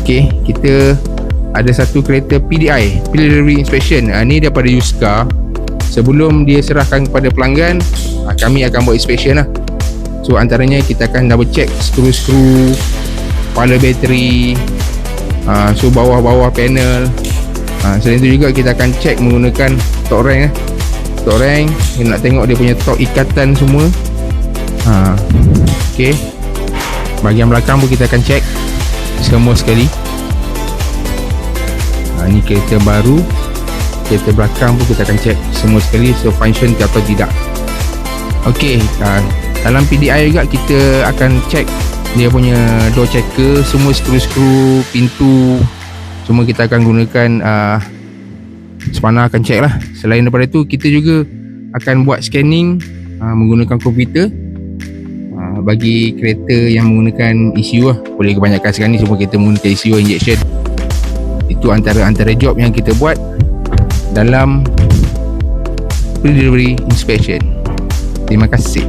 Okay, kita ada satu kereta PDI, Preliminary Inspection. Ni daripada Yuska. Sebelum dia serahkan kepada pelanggan, kami akan buat inspection lah. So antaranya kita akan double check skru-skru, kepala bateri, so bawah-bawah panel. Selain itu juga kita akan check menggunakan torque rank. Torque rank, kita nak tengok dia punya torque ikatan semua. Okay, bahagian belakang pun kita akan check semua sekali. Ni kereta baru, kereta belakang pun kita akan check semua sekali, so function ke atau tidak. Ok, dalam PDI juga kita akan check dia punya door checker, semua skru-skru, pintu, semua kita akan gunakan spanner akan check lah. Selain daripada itu, kita juga akan buat scanning menggunakan komputer bagi kereta yang menggunakan ECU lah. Boleh kebanyakan sekarang ni semua kita menggunakan ECU injection. Itu antara job yang kita buat dalam pre-delivery inspection. Terima kasih.